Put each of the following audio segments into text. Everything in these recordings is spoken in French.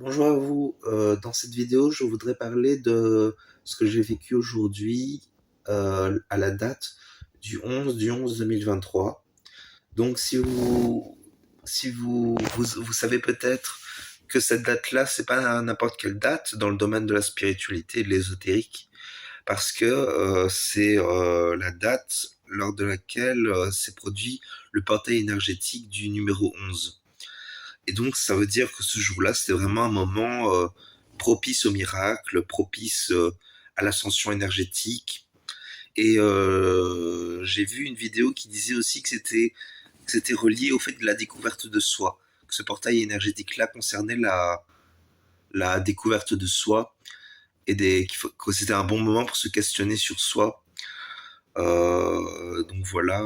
Bonjour à vous. Dans cette vidéo, je voudrais parler de ce que j'ai vécu aujourd'hui à la date du 11 du 11 2023. Donc, si vous savez peut-être que cette date-là, c'est pas n'importe quelle date dans le domaine de la spiritualité et de l'ésotérique, parce que c'est la date lors de laquelle s'est produit le portail énergétique du numéro 11. Et donc, ça veut dire que ce jour-là, c'était vraiment un moment propice au miracle, propice à l'ascension énergétique. Et j'ai vu une vidéo qui disait aussi que c'était relié au fait de la découverte de soi, que ce portail énergétique-là concernait la découverte de soi et que c'était un bon moment pour se questionner sur soi. Donc voilà.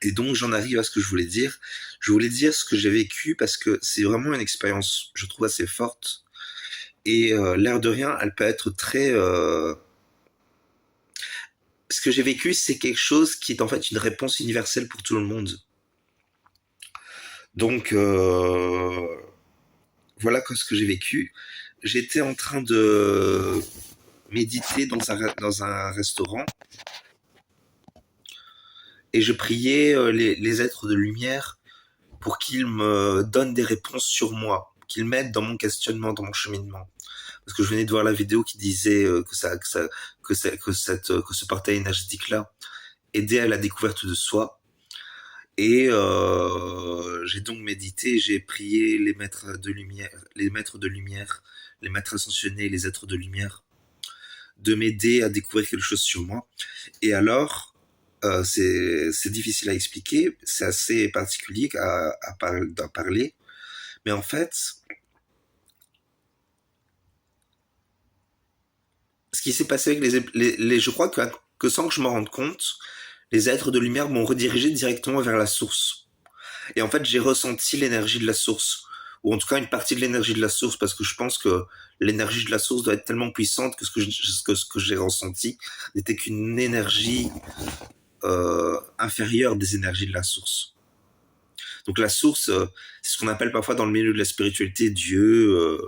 Et donc j'en arrive à ce que je voulais dire. Je voulais dire ce que j'ai vécu parce que c'est vraiment une expérience, je trouve, assez forte. Et l'air de rien, elle peut être très... Ce que j'ai vécu, c'est quelque chose qui est en fait une réponse universelle pour tout le monde. Donc voilà ce que j'ai vécu. J'étais en train de méditer dans un restaurant et je priais les êtres de lumière pour qu'ils me donnent des réponses sur moi, qu'ils m'aident dans mon questionnement, dans mon cheminement. Parce que je venais de voir la vidéo qui disait que ce portail énergétique là aidait à la découverte de soi. Et j'ai donc médité, j'ai prié les maîtres de lumière, les maîtres ascensionnés, les êtres de lumière, de m'aider à découvrir quelque chose sur moi. Et alors, c'est difficile à expliquer, c'est assez particulier d'en parler, mais en fait, ce qui s'est passé avec je crois que sans que je m'en rende compte, les êtres de lumière m'ont redirigé directement vers la source. Et en fait, j'ai ressenti l'énergie de la source, ou en tout cas une partie de l'énergie de la source, parce que je pense que l'énergie de la source doit être tellement puissante que ce que j'ai ressenti n'était qu'une énergie inférieure des énergies de la source. Donc la source, c'est ce qu'on appelle parfois dans le milieu de la spiritualité Dieu,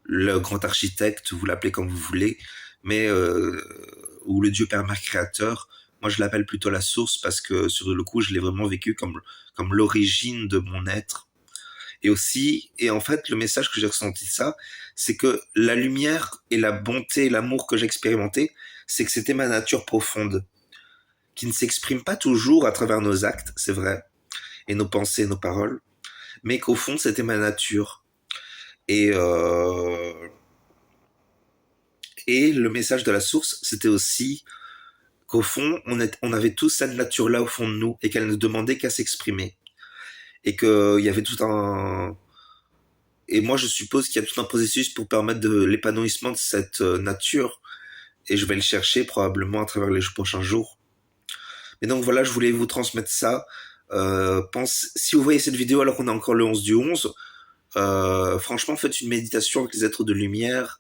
le grand architecte, vous l'appelez comme vous voulez, mais ou le Dieu Père Mère Créateur. Moi, je l'appelle plutôt la source parce que sur le coup, je l'ai vraiment vécu comme l'origine de mon être. Et aussi, et en fait, le message que j'ai ressenti de ça, c'est que la lumière et la bonté, l'amour que j'ai expérimenté, c'est que c'était ma nature profonde, qui ne s'exprime pas toujours à travers nos actes, c'est vrai, et nos pensées, nos paroles, mais qu'au fond, c'était ma nature. Et et le message de la source, c'était aussi qu'au fond, on avait tous cette nature-là au fond de nous et qu'elle ne demandait qu'à s'exprimer. Et qu'il y avait tout un... Et moi, je suppose qu'il y a tout un processus pour permettre de l'épanouissement de cette nature. Et je vais le chercher probablement à travers les prochains jours. Et donc voilà, je voulais vous transmettre ça. Si vous voyez cette vidéo alors qu'on est encore le 11 du 11, franchement, faites une méditation avec les êtres de lumière.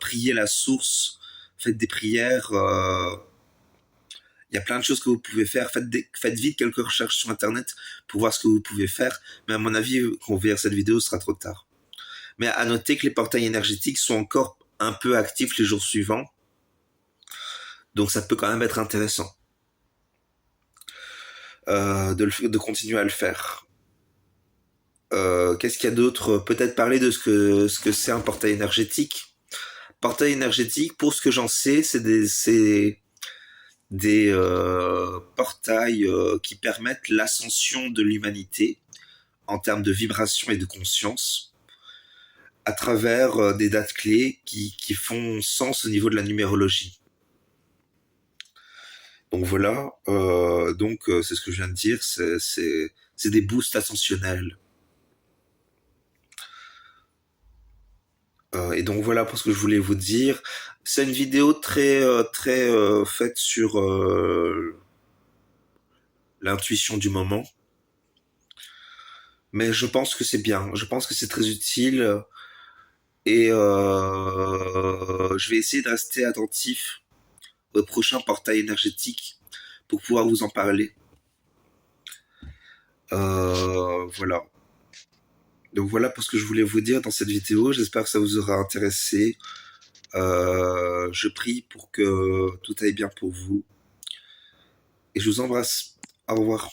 Priez la source. Faites des prières. Il y a plein de choses que vous pouvez faire. Faites vite quelques recherches sur Internet pour voir ce que vous pouvez faire. Mais à mon avis, quand vous verrez cette vidéo, ce sera trop tard. Mais à noter que les portails énergétiques sont encore un peu actifs les jours suivants. Donc ça peut quand même être intéressant de continuer à le faire. Qu'est-ce qu'il y a d'autre? Peut-être parler de ce que c'est un portail énergétique. Portail énergétique, pour ce que j'en sais, c'est des portails qui permettent l'ascension de l'humanité en termes de vibration et de conscience à travers des dates clés qui font sens au niveau de la numérologie. Donc voilà, c'est ce que je viens de dire, c'est des boosts ascensionnels. Et donc voilà pour ce que je voulais vous dire. C'est une vidéo très faite sur l'intuition du moment, mais je pense que c'est bien. Je pense que c'est très utile et je vais essayer de rester attentif au prochain portail énergétique pour pouvoir vous en parler. Voilà. Donc voilà pour ce que je voulais vous dire dans cette vidéo. J'espère que ça vous aura intéressé. Je prie pour que tout aille bien pour vous. Et je vous embrasse. Au revoir.